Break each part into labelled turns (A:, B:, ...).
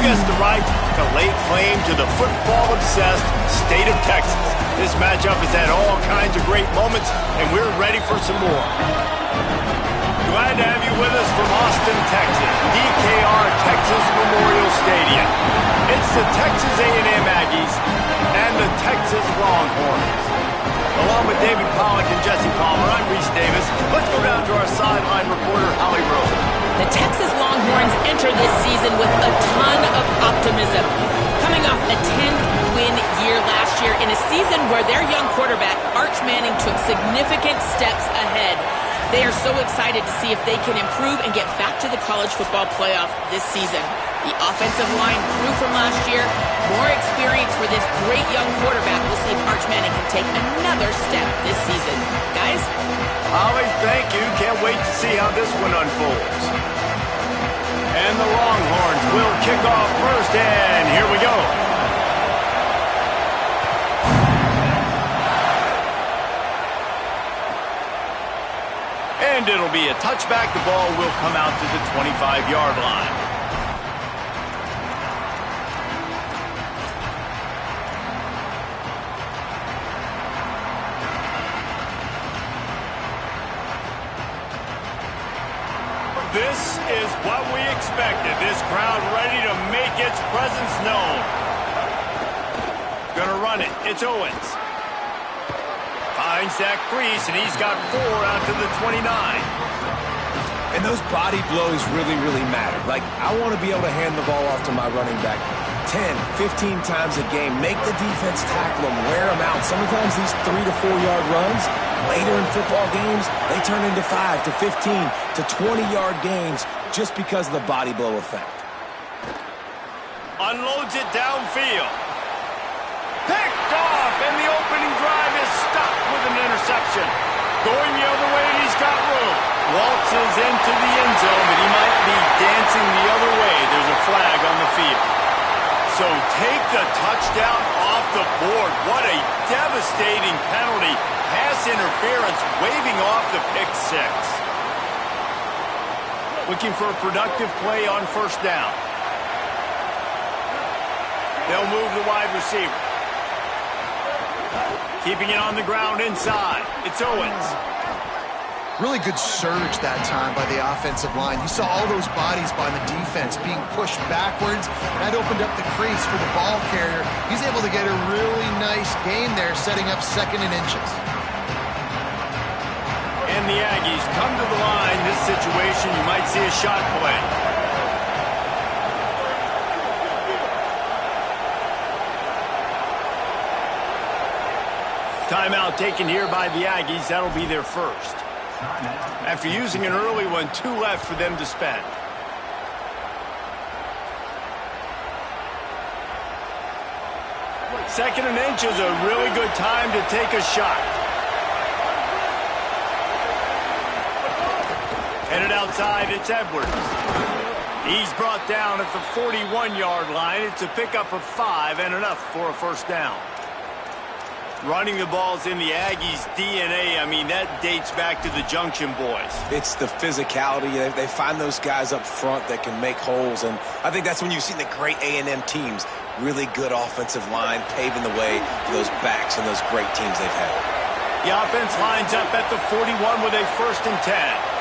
A: has the right to lay claim to the football-obsessed state of Texas. This matchup has had all kinds of great moments, and we're ready for some more. Glad to have you with us from Austin, Texas, DKR Texas Memorial Stadium. It's the Texas A&M Aggies and the Texas Longhorns. Along with David Pollack and Jesse Palmer, I'm Reese Davis. Let's go down to our sideline reporter, Holly Rowe.
B: The Texas Longhorns enter this season with a ton of optimism. Coming off a 10-win year last year in a season where their young quarterback, Arch Manning, took significant steps ahead. They are so excited to see if they can improve and get back to the college football playoff this season. The offensive line grew from last year. More experience for this great young quarterback. We'll see if Arch Manning can take another step this season. Guys?
A: Holly, thank you. Can't wait to see how this one unfolds. And the Longhorns will kick off first, and here we go. And it'll be a touchback. The ball will come out to the 25-yard line. This is what we expected. This crowd ready to make its presence known. Gonna run it. It's Owens. Finds that crease, and he's got 4 out to the 29.
C: And those body blows really matter. Like, I want to be able to hand the ball off to my running back 10, 15 times a game. Make the defense tackle them, wear them out. Sometimes these 3 to 4 yard runs, later in football games, they turn into 5 to 15 to 20-yard games just because of the body blow effect.
A: Unloads it downfield. Picked off, and the opening drive is stopped with an interception. Going the other way, and he's got room. Waltzes into the end zone, but he might be dancing the other way. There's a flag on the field. So take the touchdown off the board. What a devastating penalty. Pass interference, waving off the pick six. Looking for a productive play on first down. They'll move the wide receiver. Keeping it on the ground inside. It's Owens.
D: Really good surge that time by the offensive line. You saw all those bodies by the defense being pushed backwards. That opened up the crease for the ball carrier. He's able to get a really nice gain there, setting up 2nd and inches.
A: And the Aggies come to the line. This situation, you might see a shot play. Timeout taken here by the Aggies. That'll be their first. After using an early one, 2 left for them to spend. Second and inch is a really good time to take a shot. Headed outside, it's Edwards. He's brought down at the 41-yard line. It's a pickup of 5 and enough for a first down. Running the ball's in the Aggies' DNA. I mean, that dates back to the Junction boys.
C: It's the physicality. They find those guys up front that can make holes, and I think that's when you've seen the great A&M teams. Really good offensive line paving the way for those backs and those great teams they've had.
A: The offense lines up at the 41 with a 1st and 10.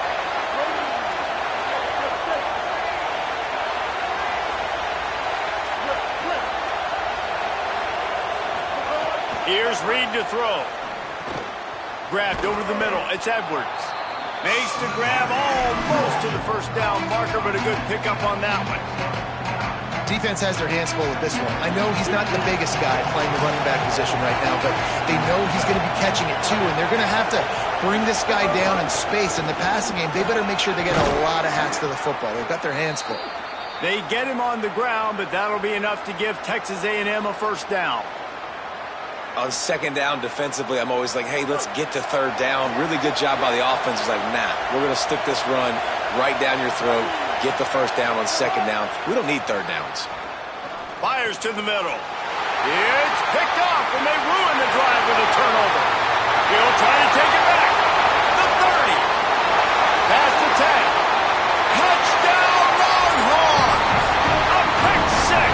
A: Here's Reed to throw. Grabbed over the middle. It's Edwards. Makes the grab almost to the first down marker, but a good pickup on that one.
D: Defense has their hands full with this one. I know he's not the biggest guy playing the running back position right now, but they know he's going to be catching it too, and they're going to have to bring this guy down in space. In the passing game, they better make sure they get a lot of hats to the football. They've got their hands full.
A: They get him on the ground, but that'll be enough to give Texas A&M a first down.
C: On second down defensively, I'm always like, hey, let's get to third down. Really good job by the offense. It's like, nah, we're going to stick this run right down your throat, get the first down on second down. We don't need third downs.
A: Fires to the middle. It's picked off, and they ruin the drive with a turnover. He'll try to take it back. The 30. Past the 10. Touchdown, Longhorns! A pick six.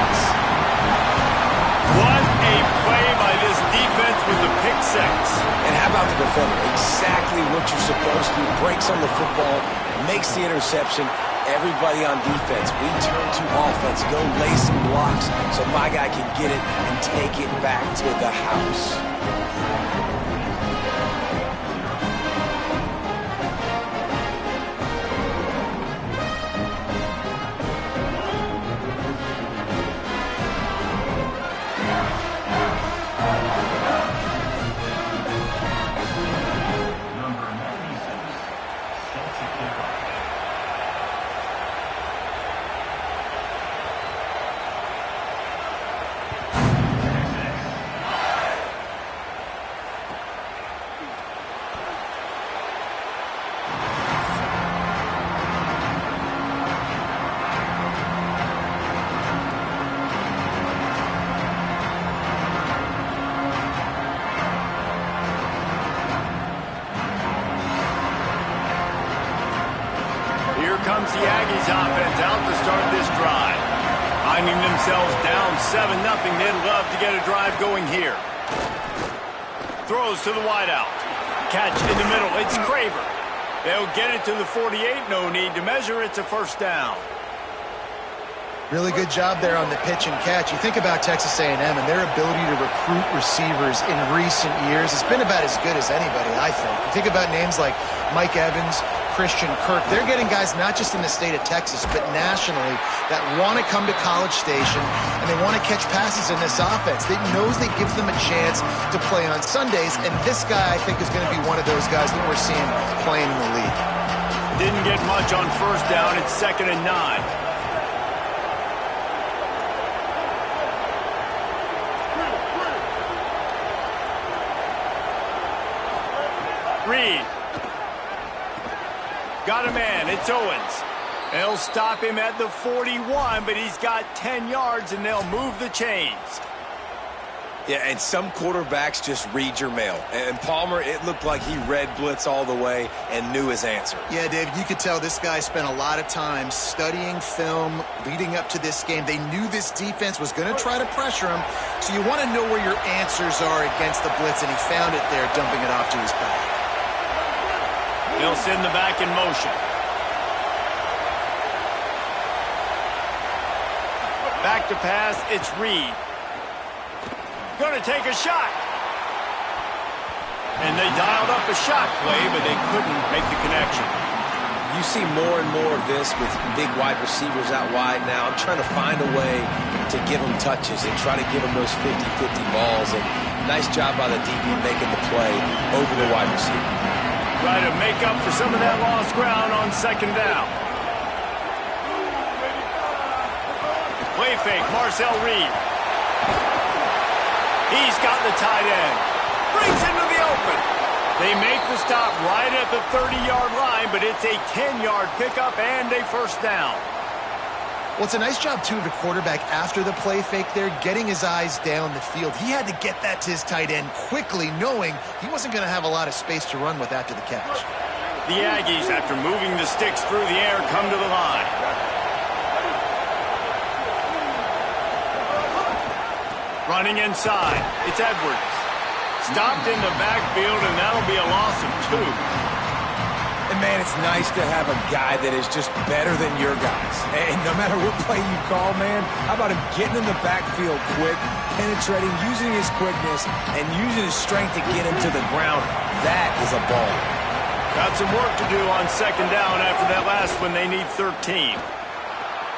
C: exactly what you're supposed to do. Breaks on the football, makes the interception. Everybody on defense, we turn to offense, go lay some blocks so my guy can get it and take it back to the house.
A: Comes the Aggies offense out to start this drive. Finding themselves down 7-0, they'd love to get a drive going here. Throws to the wideout. Catch in the middle, it's Craver. They'll get it to the 48, no need to measure, it's a first down.
D: Really good job there on the pitch and catch. You think about Texas A&M and their ability to recruit receivers in recent years. It's been about as good as anybody, I think. You think about names like Mike Evans, Christian Kirk. They're getting guys not just in the state of Texas, but nationally that want to come to College Station and they want to catch passes in this offense. They knows they give them a chance to play on Sundays, and this guy, I think, is going to be one of those guys that we're seeing playing in the league.
A: Didn't get much on first down. It's 2nd and 9. Reed. Got a man. It's Owens. They'll stop him at the 41, but he's got 10 yards, and they'll move the chains.
C: Yeah, and some quarterbacks just read your mail. And Palmer, it looked like he read blitz all the way and knew his answer.
D: Yeah, David, you could tell this guy spent a lot of time studying film leading up to this game. They knew this defense was going to try to pressure him, so you want to know where your answers are against the blitz, and he found it there, dumping it off to his back.
A: He'll send the back in motion. Back to pass, it's Reed. Going to take a shot. And they dialed up a shot play, but they couldn't make the connection.
C: You see more and more of this with big wide receivers out wide now. I'm trying to find a way to give them touches and try to give them those 50-50 balls. And nice job by the DB making the play over the wide receiver.
A: Try to make up for some of that lost ground on 2nd down. Play fake, Marcel Reed. He's got the tight end. Brings into the open. They make the stop right at the 30-yard line, but it's a 10-yard pickup and a first down.
D: Well, it's a nice job, too, of the quarterback after the play fake there, getting his eyes down the field. He had to get that to his tight end quickly, knowing he wasn't going to have a lot of space to run with after the catch.
A: The Aggies, after moving the sticks through the air, come to the line. Running inside, it's Edwards. Stopped in the backfield, and that'll be a loss of 2.
C: And, man, it's nice to have a guy that is just better than your guys. And no matter what play you call, man, how about him getting in the backfield quick, penetrating, using his quickness, and using his strength to get him to the ground? That is a ball.
A: Got some work to do on 2nd down after that last one. They need 13.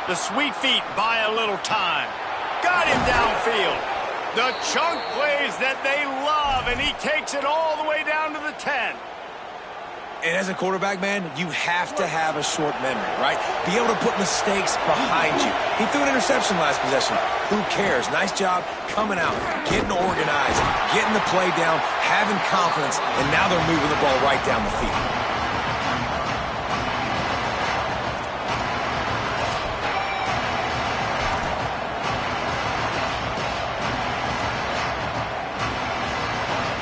A: The sweet feet buy a little time. Got him downfield. The chunk plays that they love, and he takes it all the way down to the 10.
C: And as a quarterback, man, you have to have a short memory, right? Be able to put mistakes behind you. He threw an interception last possession. Who cares? Nice job coming out, getting organized, getting the play down, having confidence, and now they're moving the ball right down the field.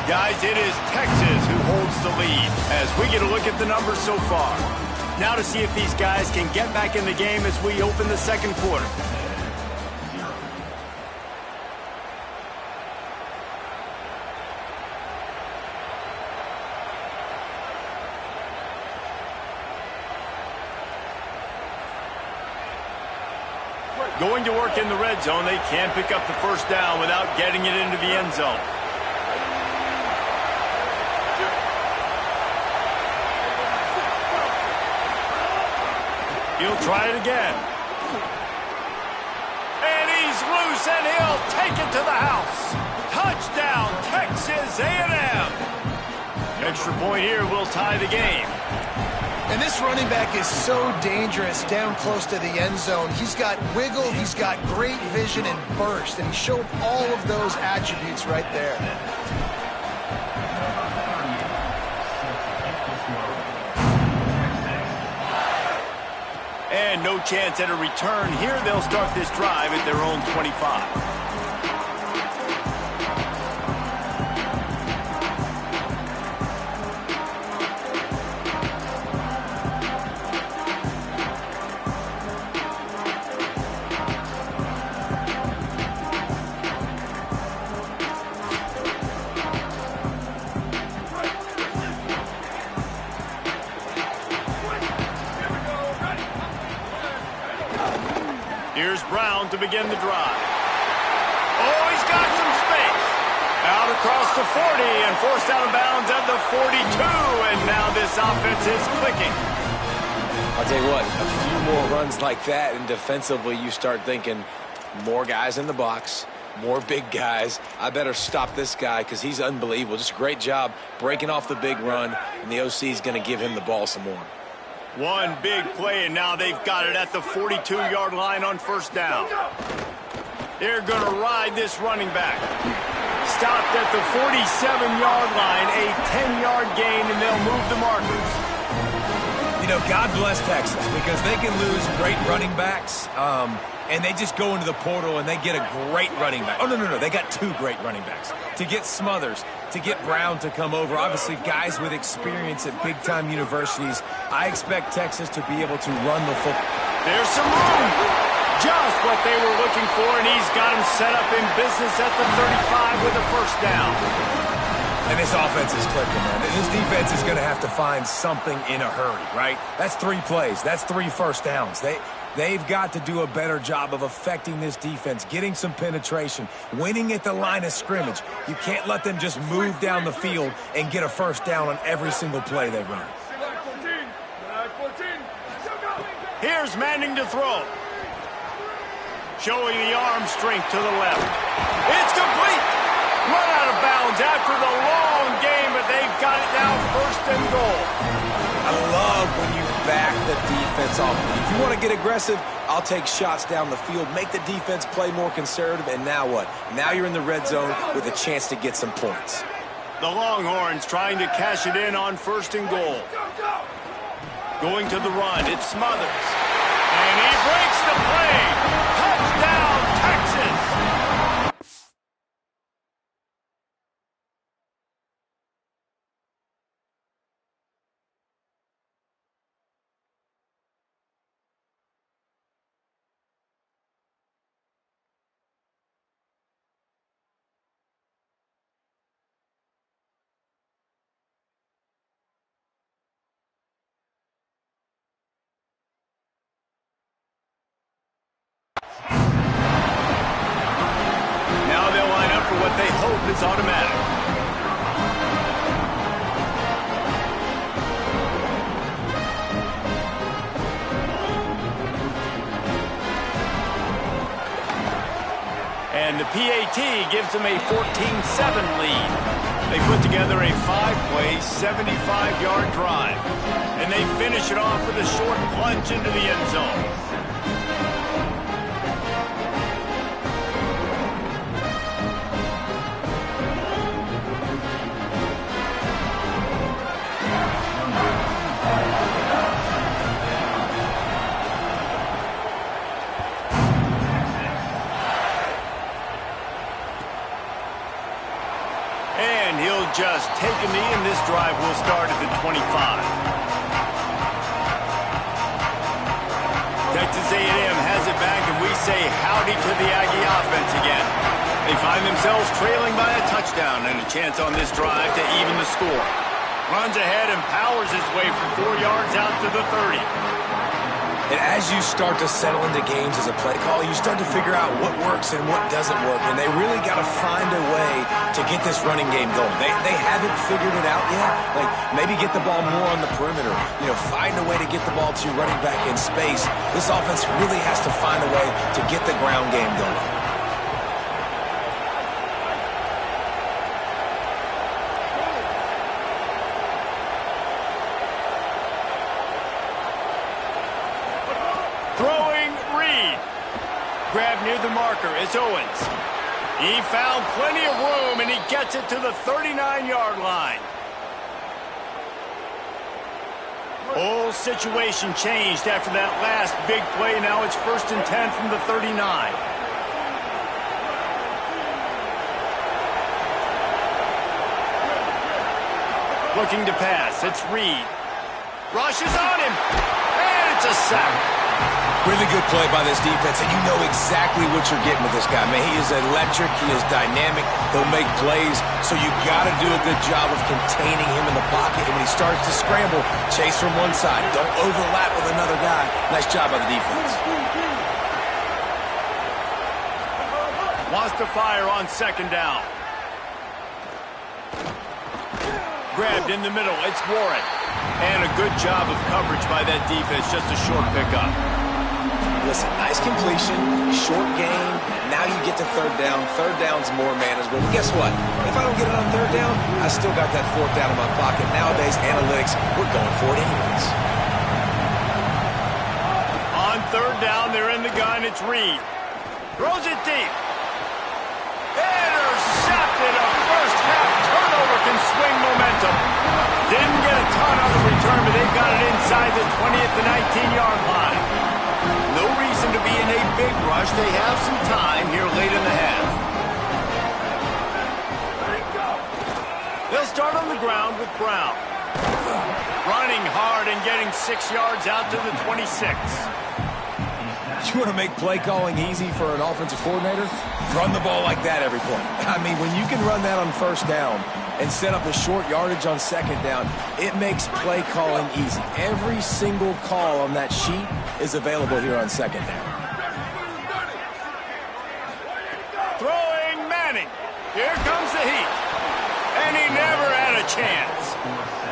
A: Guys, it is Texas who holds the lead as we get a look at the numbers so far. Now to see if these guys can get back in the game as we open the 2nd quarter. Going to work in the red zone, they can't pick up the first down without getting it into the end zone. He'll try it again. And he's loose, and he'll take it to the house. Touchdown, Texas A&M. Extra point here will tie the game.
D: And this running back is so dangerous down close to the end zone. He's got wiggle, he's got great vision and burst, and he showed all of those attributes right there.
A: And no chance at a return here. They'll start this drive at their own 25. Here's Brown to begin the drive. Oh, he's got some space. Out across the 40 and forced out of bounds at the 42. And now this offense is clicking.
C: I'll tell you what, a few more runs like that, and defensively you start thinking more guys in the box, more big guys. I better stop this guy because he's unbelievable. Just a great job breaking off the big run, and the OC is going to give him the ball some more.
A: One big play, and now they've got it at the 42-yard line on first down. They're going to ride this running back. Stopped at the 47-yard line, a 10-yard gain, and they'll move the markers.
C: You know, God bless Texas, because they can lose great running backs, and they just go into the portal and they get a great running back. Oh, no, they got two great running backs. To get Smothers, to get Brown to come over, obviously guys with experience at big-time universities, I expect Texas to be able to run the football.
A: There's some room. Just what they were looking for, and he's got him set up in business at the 35 with a first down.
C: And this offense is clicking, man. This defense is going to have to find something in a hurry, right? That's 3 plays. That's 3 first downs. They've got to do a better job of affecting this defense, getting some penetration, winning at the line of scrimmage. You can't let them just move down the field and get a first down on every single play they run.
A: Here's Manning to throw. Showing the arm strength to the left. It's complete. Run out of bounds after the long game, but they've got it now first and goal.
C: I love when you back the defense off. If you want to get aggressive, I'll take shots down the field, make the defense play more conservative, and now what? Now you're in the red zone with a chance to get some points.
A: The Longhorns trying to cash it in on first and goal. Going to the run, it's Smothers. And he breaks the play. Touchdown, Texas! Now they'll line up for what they hope is automatic. And the PAT gives them a 14-7 lead. They put together a 5-play, 75-yard drive. And they finish it off with a short plunge into the end zone. And he'll just take a knee, and this drive will start at the 25. Texas A&M has it back, and we say howdy to the Aggie offense again. They find themselves trailing by a touchdown and a chance on this drive to even the score. Runs ahead and powers his way for 4 yards out to the 30.
C: And as you start to settle into games as a play call, you start to figure out what works and what doesn't work. And they really got to find a way to get this running game going. They haven't figured it out yet. Like, maybe get the ball more on the perimeter. You know, find a way to get the ball to your running back in space. This offense really has to find a way to get the ground game going.
A: Throwing Reed. Grab near the marker is Owens. He found plenty of room, and he gets it to the 39-yard line. Whole situation changed after that last big play. Now it's 1st and 10 from the 39. Looking to pass. It's Reed. Rushes on him. And it's a sack.
C: Really good play by this defense, and you know exactly what you're getting with this guy. Man, he is electric. He is dynamic. He'll make plays, so you got to do a good job of containing him in the pocket. And when he starts to scramble, chase from one side. Don't overlap with another guy. Nice job by the defense.
A: Wants to fire on 2nd down. Grabbed in the middle. It's Warren. And a good job of coverage by that defense. Just a short pickup.
C: Listen, nice completion, short gain. Now you get to 3rd down. 3rd down's more manageable. But guess what? If I don't get it on 3rd down, I still got that 4th down in my pocket. Nowadays, analytics, we're going for it anyways.
A: On 3rd down, they're in the gun. It's Reed. Throws it deep. Intercepted. A first-half turnover can swing momentum. Didn't get a ton on the return, but they've got it inside the 20th to 19-yard line. No reason to be in a big rush. They have some time here late in the half. They'll start on the ground with Brown. Running hard and getting 6 yards out to the 26.
C: You want to make play calling easy for an offensive coordinator? Run the ball like that every point. I mean, when you can run that on 1st down and set up a short yardage on 2nd down, it makes play calling easy. Every single call on that sheet is available here on 2nd down.
A: Throwing Manning. Here comes the heat. And he never had a chance.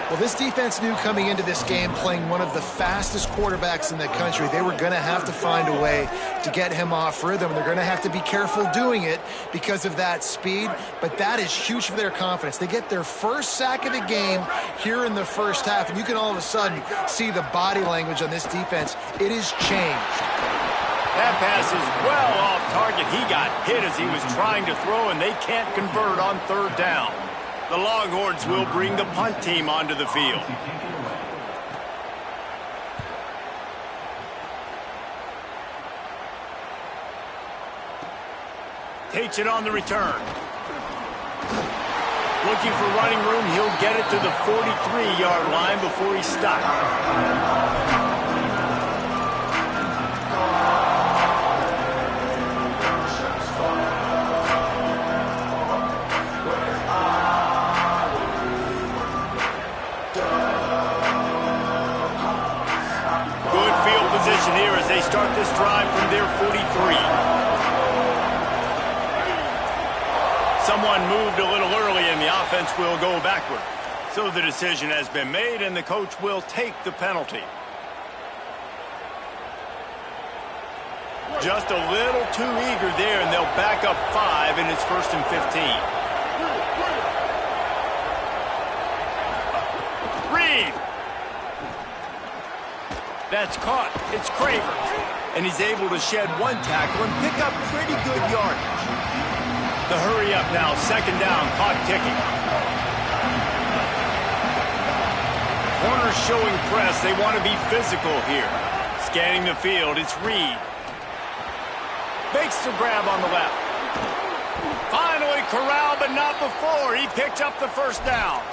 D: Well, this defense knew coming into this game, playing one of the fastest quarterbacks in the country, they were going to have to find a way to get him off rhythm. They're going to have to be careful doing it because of that speed, but that is huge for their confidence. They get their first sack of the game here in the 1st half, and you can all of a sudden see the body language on this defense. It has changed.
A: That pass is well off target. He got hit as he was trying to throw, and they can't convert on 3rd down. The Longhorns will bring the punt team onto the field. Takes it on the return. Looking for running room. He'll get it to the 43-yard line before he's stopped. Position here as they start this drive from their 43. Someone moved a little early and the offense will go backward. So the decision has been made and the coach will take the penalty. Just a little too eager there and they'll back up 5 and it's 1st and 15. Reed. That's caught. It's Craver. And he's able to shed one tackle and pick up pretty good yardage. The hurry up now. 2nd down. Clock ticking. Corners showing press. They want to be physical here. Scanning the field. It's Reed. Makes the grab on the left. Finally corralled, but not before. He picked up the 1st down.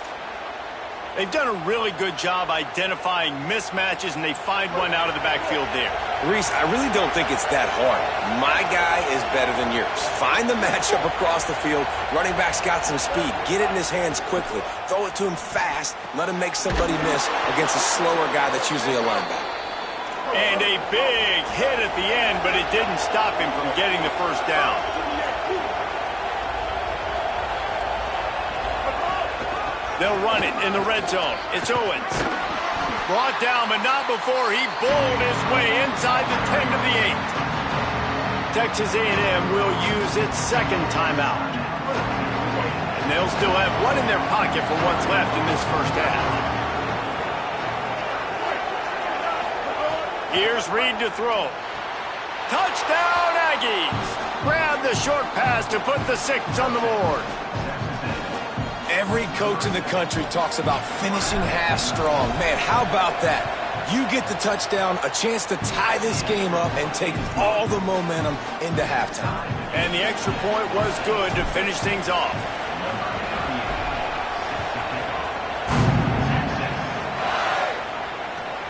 A: They've done a really good job identifying mismatches, and they find one out of the backfield there.
C: Reese, I really don't think it's that hard. My guy is better than yours. Find the matchup across the field. Running back's got some speed. Get it in his hands quickly. Throw it to him fast. Let him make somebody miss against a slower guy that's usually a linebacker.
A: And a big hit at the end, but it didn't stop him from getting the first down. They'll run it in the red zone. It's Owens. Brought down, but not before he bowled his way inside the 10 to the 8. Texas A&M will use its second timeout. And they'll still have one in their pocket for what's left in this first half. Here's Reed to throw. Touchdown, Aggies! Grab the short pass to put the 6 on the board.
C: Every coach in the country talks about finishing half strong. Man, how about that? You get the touchdown, a chance to tie this game up and take all the momentum into halftime.
A: And the extra point was good to finish things off.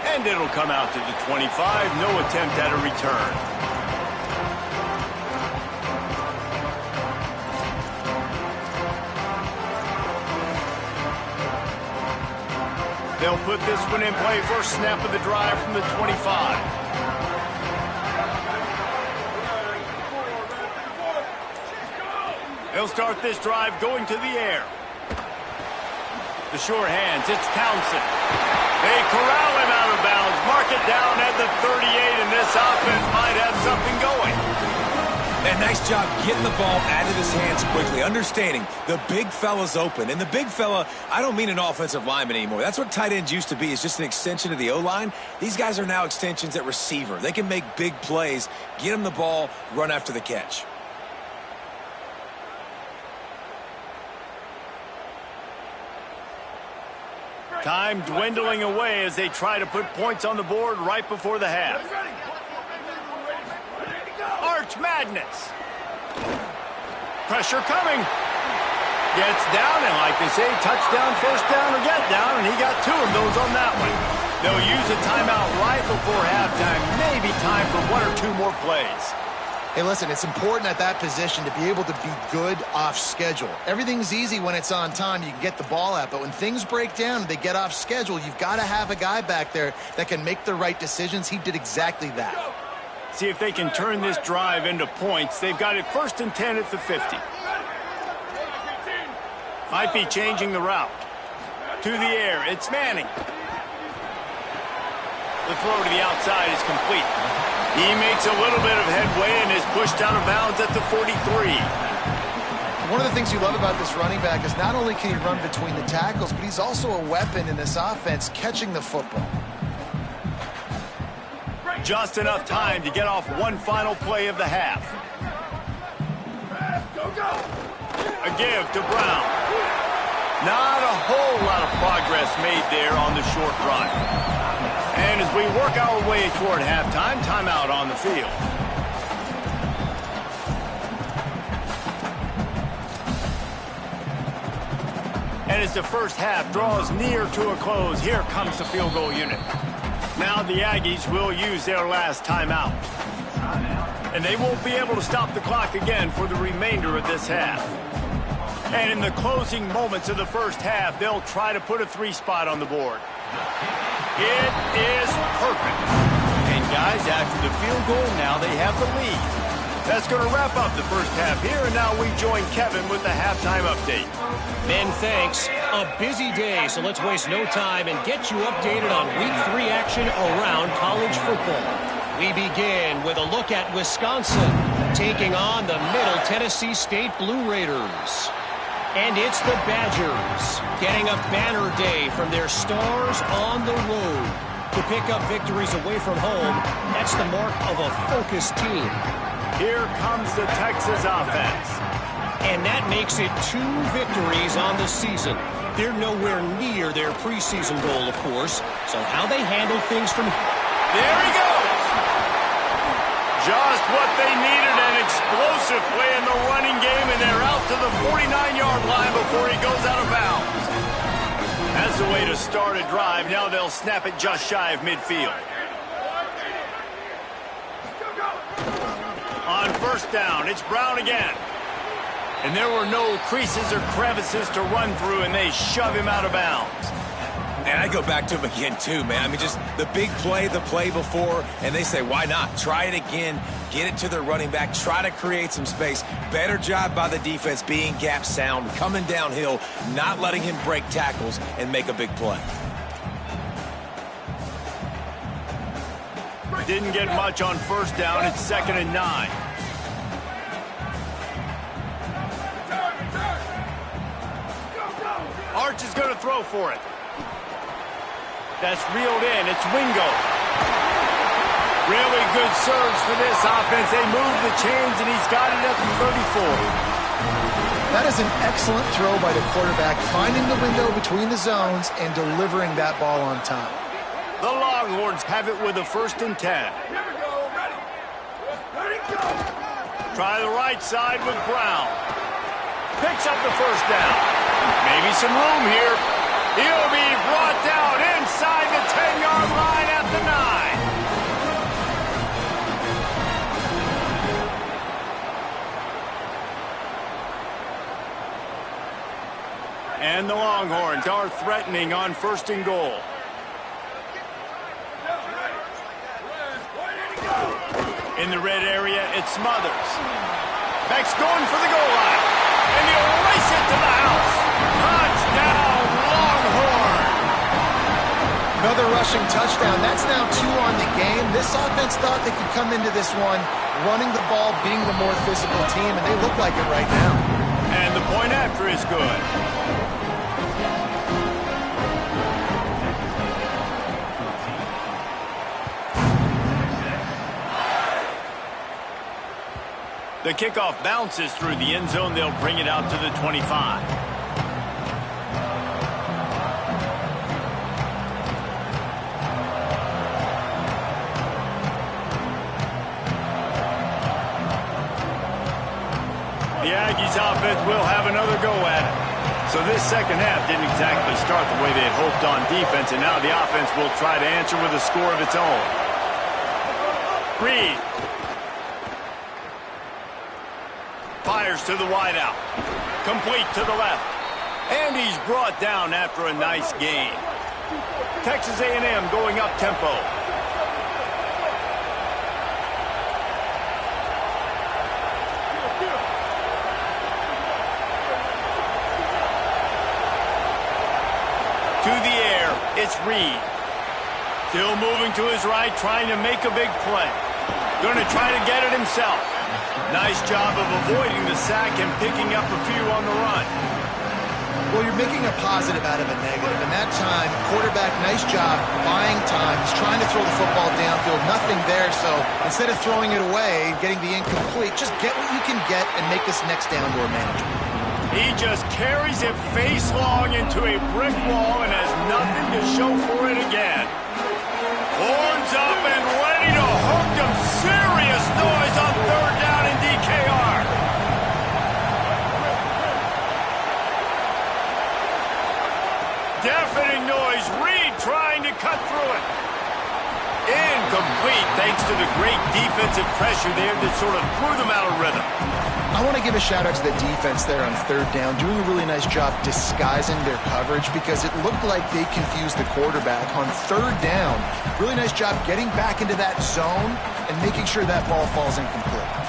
A: And it'll come out to the 25. No attempt at a return. They'll put this one in play. First snap of the drive from the 25. They'll start this drive going to the air. The short hands, it's Townsend. They corral him out of bounds, mark it down at the 38, and this offense might have something going.
C: And nice job getting the ball out of his hands quickly, understanding the big fella's open. And the big fella, I don't mean an offensive lineman anymore. That's what tight ends used to be, is just an extension of the O-line. These guys are now extensions at receiver. They can make big plays, get him the ball, run after the catch.
A: Time dwindling away as they try to put points on the board right before the half. Arch Madness. Pressure coming. Gets down, and like they say, touchdown, first down, or get down, and he got 2 of those on that one. They'll use a timeout right before halftime. Maybe time for 1 or 2 more plays.
D: Hey, listen, it's important at that position to be able to be good off schedule. Everything's easy when it's on time. You can get the ball out, but when things break down and they get off schedule, you've got to have a guy back there that can make the right decisions. He did exactly that.
A: See if they can turn this drive into points. They've got it 1st and 10 at the 50. Might be changing the route. To the air, it's Manning. The throw to the outside is complete. He makes a little bit of headway and is pushed out of bounds at the 43.
D: One of the things you love about this running back is not only can he run between the tackles, but he's also a weapon in this offense catching the football.
A: Just enough time to get off one final play of the half. A give to Brown. Not a whole lot of progress made there on the short run. And as we work our way toward halftime, timeout on the field. And as the first half draws near to a close, here comes the field goal unit. Now the Aggies will use their last timeout. And they won't be able to stop the clock again for the remainder of this half. And in the closing moments of the first half, they'll try to put a 3 spot on the board. It is perfect. And guys, after the field goal, now they have the lead. That's going to wrap up the first half here, and now we join Kevin with the halftime update.
E: Ben, thanks. A busy day, so let's waste no time and get you updated on Week 3 action around college football. We begin with a look at Wisconsin taking on the Middle Tennessee State Blue Raiders. And it's the Badgers getting a banner day from their stars on the road. To pick up victories away from home, that's the mark of a focused team.
A: Here comes the Texas offense.
E: And that makes it 2 victories on the season. They're nowhere near their preseason goal, of course. So how they handle things from...
A: There he goes! Just what they needed, an explosive play in the running game, and they're out to the 49-yard line before he goes out of bounds. That's the way to start a drive. Now they'll snap it just shy of midfield. On first down, it's Brown again. And there were no creases or crevices to run through, and they shove him out of bounds.
C: And I go back to him again, too, man. I mean, just the big play, the play before, and they say, why not? Try it again, get it to their running back, try to create some space. Better job by the defense being gap sound, coming downhill, not letting him break tackles and make a big play.
A: Didn't get much on first down. It's 2nd and 9. Arch is going to throw for it. That's reeled in. It's Wingo. Really good surge for this offense. They move the chains, and he's got it at the 34.
D: That is an excellent throw by the quarterback, finding the window between the zones and delivering that ball on time.
A: The Longhorns have it with a 1st and 10.
F: Here we go. Ready. Ready, go.
A: Try the right side with Brown. Picks up the 1st down. Maybe some room here. He'll be brought down inside the 10-yard line at the 9. And the Longhorns are threatening on 1st and goal. In the red area, it's Smothers. Beck's going for the goal line. And he'll race it to the house. Touchdown, Longhorn!
D: Another rushing touchdown. That's now 2 on the game. This offense thought they could come into this one running the ball, being the more physical team, and they look like it right now.
A: And the point after is good. The kickoff bounces through the end zone. They'll bring it out to the 25. The Aggies offense will have another go at it. So this second half didn't exactly start the way they had hoped on defense, and now the offense will try to answer with a score of its own. Reed. Fires to the wideout. Complete to the left. And he's brought down after a nice gain. Texas A&M going up tempo. To the air, it's Reed. Still moving to his right, trying to make a big play. Going to try to get it himself. Nice job of avoiding the sack and picking up a few on the run.
D: Well, you're making a positive out of a negative. And that time, quarterback, nice job buying time. He's trying to throw the football downfield. Nothing there, so instead of throwing it away and getting the incomplete, just get what you can get and make this next down more manageable.
A: He just carries it face long into a brick wall and has nothing to show for it again. Horns up and ready to hook him. Serious noise on 3rd down in DKR. Deafening noise. Reed trying to cut through it. Incomplete thanks to the great defensive pressure there that sort of threw them out of rhythm.
D: I want to give a shout-out to the defense there on 3rd down, doing a really nice job disguising their coverage because it looked like they confused the quarterback on 3rd down. Really nice job getting back into that zone and making sure that ball falls incomplete.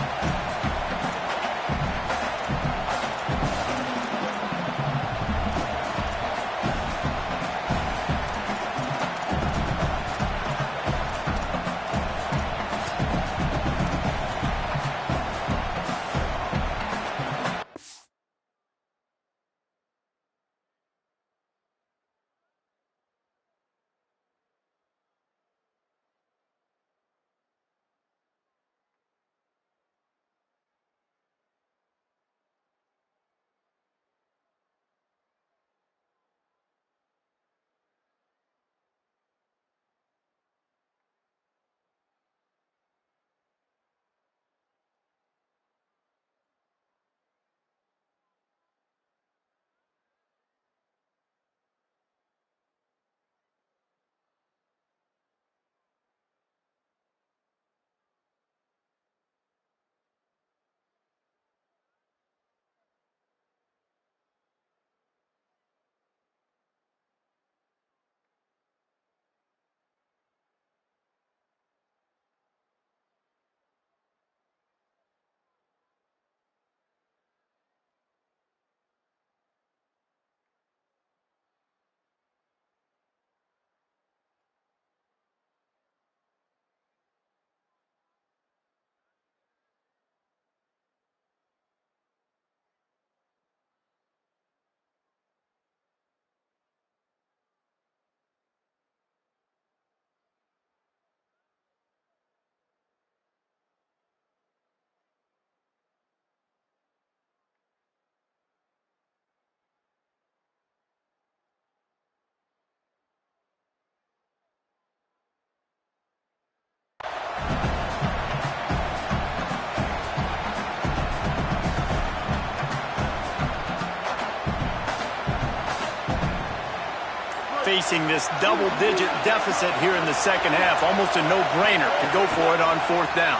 A: facing this double-digit deficit here in the second half. Almost a no-brainer to go for it on fourth down.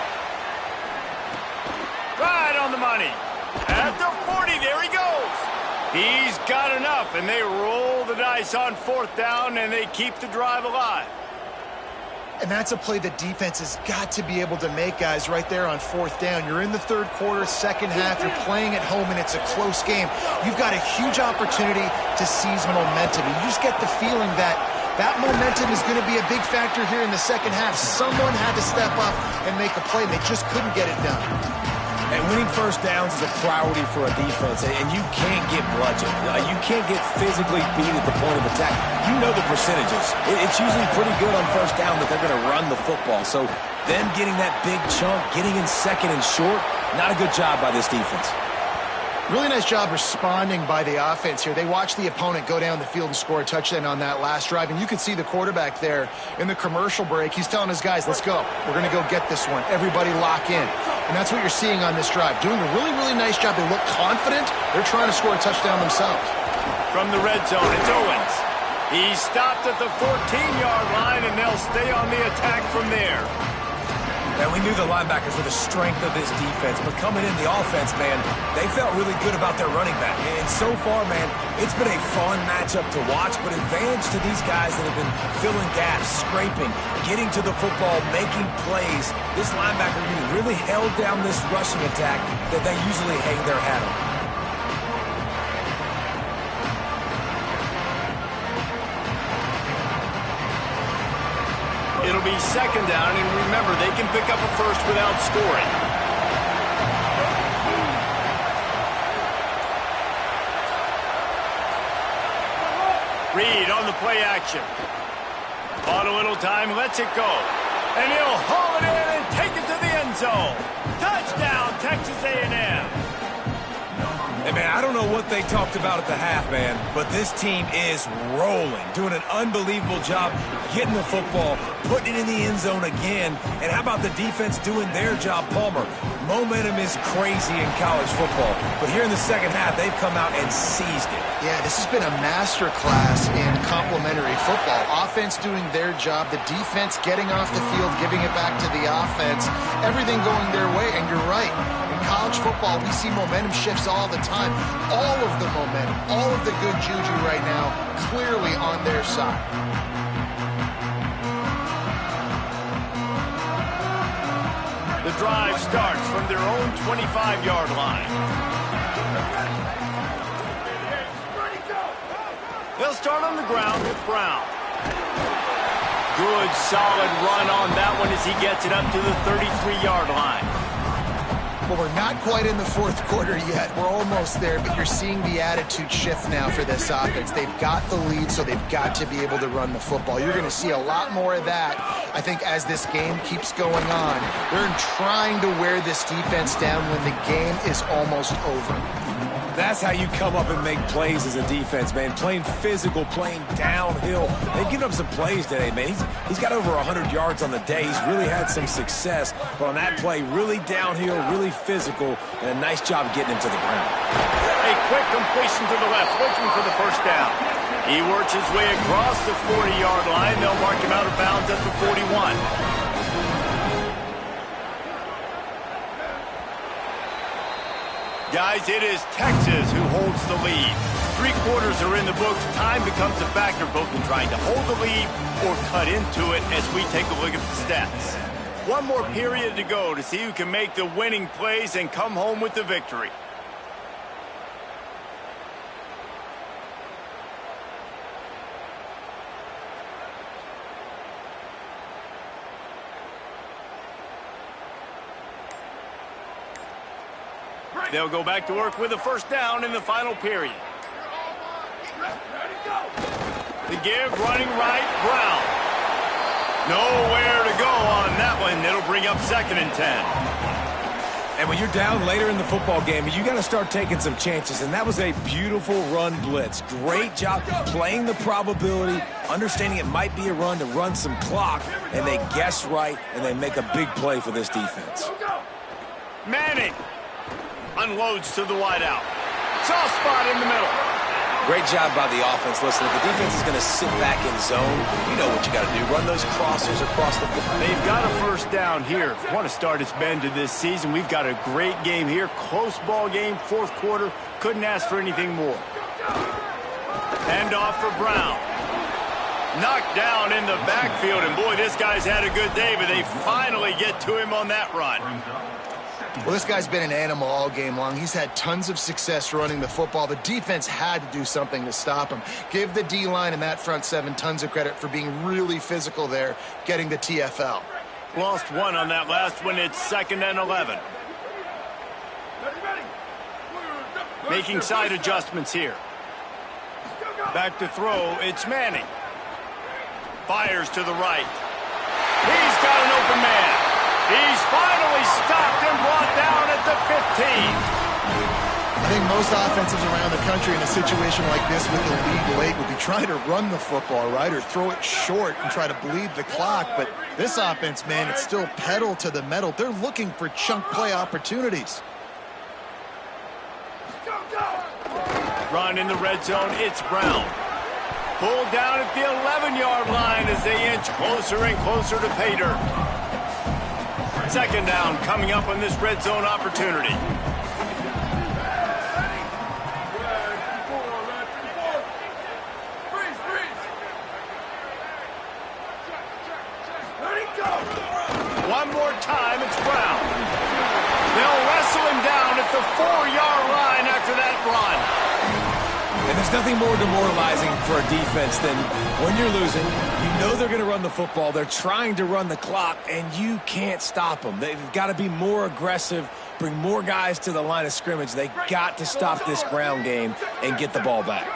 A: Right on the money. At the 40, there he goes. He's got enough, and they roll the dice on fourth down, and they keep the drive alive.
D: And that's a play the defense has got to be able to make, guys, right there on fourth down. You're in the third quarter, second half. You're playing at home, and it's a close game. You've got a huge opportunity to seize momentum. You just get the feeling that that momentum is going to be a big factor here in the second half. Someone had to step up and make a play, and they just couldn't get it done.
C: And winning first downs is a priority for a defense, and you can't get bludgeoned. You can't get physically beat at the point of attack. You know the percentages. It's usually pretty good on first down that they're going to run the football. So them getting that big chunk, getting in second and short, not a good job by this defense.
D: Really nice job responding by the offense here. They watched the opponent go down the field and score a touchdown on that last drive, and you could see the quarterback there in the commercial break. He's telling his guys, let's go. We're going to go get this one. Everybody lock in. And that's what you're seeing on this drive. Doing a really, really nice job. They look confident. They're trying to score a touchdown themselves.
A: From the red zone, it's Owens. He stopped at the 14-yard line, and they'll stay on the attack from there.
C: And we knew the linebackers were the strength of this defense, but coming in the offense, man, they felt really good about their running back. And so far, man, it's been a fun matchup to watch, but advantage to these guys that have been filling gaps, scraping, getting to the football, making plays. This linebacker really held down this rushing attack that they usually hang their hat on.
A: It'll be second down, and remember, they can pick up a first without scoring. Reed on the play action. Bought a little time, lets it go. And he'll haul it in and take it to the end zone. Touchdown, Texas A&M.
C: Hey, man, I don't know what they talked about at the half, man, but this team is rolling, doing an unbelievable job getting the football, putting it in the end zone again. And how about the defense doing their job, Palmer? Momentum is crazy in college football, but here in the second half, they've come out and seized it.
D: Yeah, this has been a master class in complementary football. Offense doing their job, the defense getting off the field, giving it back to the offense, everything going their way, and you're right. College football, we see momentum shifts all the time. All of the momentum, all of the good juju right now, clearly on their side.
A: The drive starts from their own 25-yard line. They'll start on the ground with Brown. Good, solid run on that one as he gets it up to the 33-yard line.
D: Well, we're not quite in the fourth quarter yet. We're almost there, but you're seeing the attitude shift now for this offense. They've got the lead, so they've got to be able to run the football. You're going to see a lot more of that, I think, as this game keeps going on. They're trying to wear this defense down when the game is almost over.
C: That's how you come up and make plays as a defense, man. Playing physical, playing downhill. They've given up some plays today, man. He's got over 100 yards on the day. He's really had some success. But on that play, really downhill, really physical, and a nice job getting him to the ground.
A: A quick completion to the left, looking for the first down. He works his way across the 40-yard line. They'll mark him out of bounds at the 41. Guys, it is Texas who holds the lead. 3 quarters are in the books. Time becomes a factor both in trying to hold the lead or cut into it as we take a look at the stats. One more period to go to see who can make the winning plays and come home with the victory. They'll go back to work with a first down in the final period. The give, running right, Brown. Nowhere to go on that one. It'll bring up 2nd and 10.
C: And when you're down later in the football game, you got to start taking some chances. And that was a beautiful run blitz. Great job playing the probability, understanding it might be a run to run some clock. And they guess right, and they make a big play for this defense.
A: Manning unloads to the wideout. Soft spot in the middle.
C: Great job by the offense. Listen, if the defense is going to sit back in zone, you know what you got to do. Run those crossers across the field.
A: They've got a first down here. What a start it's been to this season. We've got a great game here. Close ball game, fourth quarter. Couldn't ask for anything more. Hand off for Brown. Knocked down in the backfield, and boy, this guy's had a good day, but they finally get to him on that run.
D: Well, this guy's been an animal all game long. He's had tons of success running the football. The defense had to do something to stop him. Give the D-line and that front seven tons of credit for being really physical there, getting the TFL.
A: Lost one on that last one. It's 2nd and 11. Making side adjustments here. Back to throw. It's Manning. Fires to the right. He's got an open man. He's finally stopped and brought down at the 15.
D: I think most offensives around the country in a situation like this with the lead late would be trying to run the football, right, or throw it short and try to bleed the clock. But this offense, man, it's still pedal to the metal. They're looking for chunk play opportunities.
A: Run in the red zone. It's Brown. Pulled down at the 11-yard line as they inch closer and closer to pay dirt. 2nd down coming up on this red zone opportunity. One more time, it's Brown. They'll wrestle him down at the 4-yard line after that run.
C: And there's nothing more demoralizing for a defense than when you're losing, you know they're going to run the football, they're trying to run the clock, and you can't stop them. They've got to be more aggressive, bring more guys to the line of scrimmage. They got to stop this ground game and get the ball back.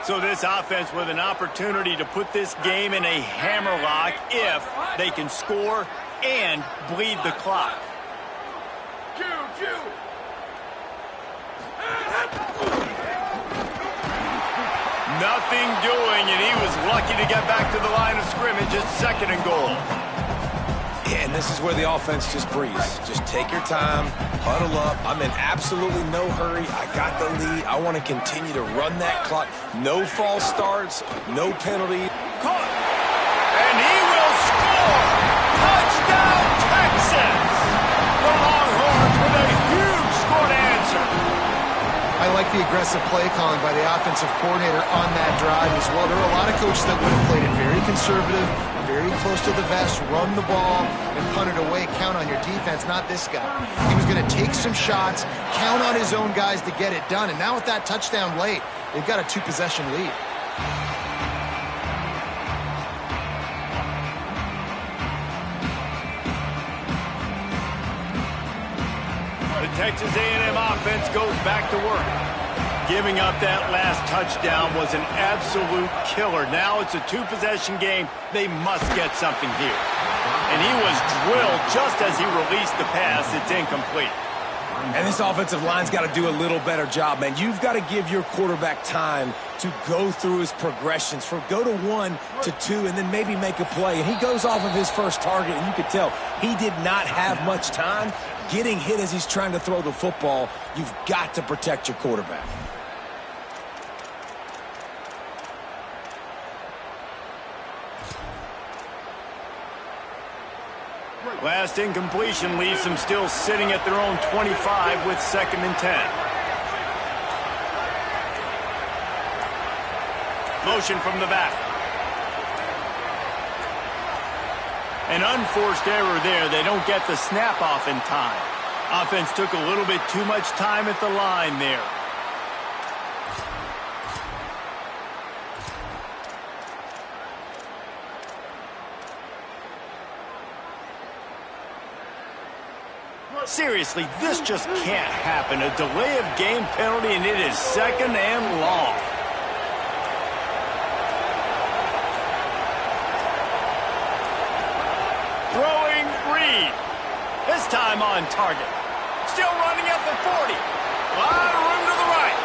A: So this offense with an opportunity to put this game in a hammerlock if they can score and bleed the clock. Nothing doing, and he was lucky to get back to the line of scrimmage at 2nd and goal.
C: Yeah, and this is where the offense just breathes. Just take your time, huddle up. I'm in absolutely no hurry. I got the lead. I want to continue to run that clock. No false starts, no penalty.
A: Caught, and he will score. Touchdown, Texas! The Longhorns with a huge score to answer.
D: I like the aggressive play calling by the offensive coordinator on that drive as well. There are a lot of coaches that would have played it very conservative, very close to the vest, run the ball, and punt it away. Count on your defense, not this guy. He was going to take some shots, count on his own guys to get it done. And now with that touchdown late, they've got a 2-possession lead.
A: The Texas A&M offense goes back to work. Giving up that last touchdown was an absolute killer. Now it's a 2-possession game. They must get something here. And he was drilled just as he released the pass. It's incomplete.
C: And this offensive line's got to do a little better job, man. You've got to give your quarterback time to go through his progressions, from go to 1 to 2, and then maybe make a play. And he goes off of his first target, and you could tell he did not have much time getting hit as he's trying to throw the football. You've got to protect your quarterback.
A: Last incompletion leaves them still sitting at their own 25 with 2nd and 10. Motion from the back. An unforced error there. They don't get the snap off in time. Offense took a little bit too much time at the line there. Seriously, this just can't happen. A delay of game penalty, and it is 2nd and long. Throwing Reed. This time on target. Still running at the 40. A lot of room to the right.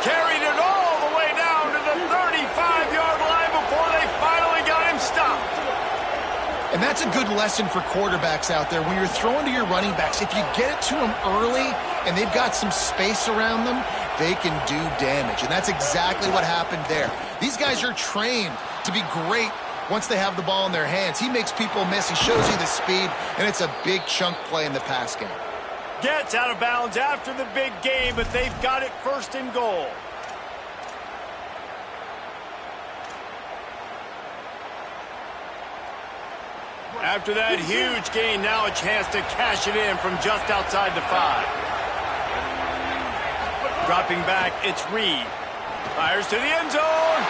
A: Carried it all the way down to the 35-yard line before they finally got him stopped.
D: And that's a good lesson for quarterbacks out there. When you're throwing to your running backs, if you get it to them early and they've got some space around them, they can do damage. And that's exactly what happened there. These guys are trained to be great once they have the ball in their hands. He makes people miss. He shows you the speed, and it's a big chunk play in the pass game.
A: Gets out of bounds after the big game, but they've got it first and goal. After that huge gain, now a chance to cash it in from just outside the 5. Dropping back, it's Reed. Fires to the end zone,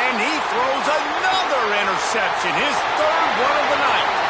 A: and he throws another interception, his third one of the night.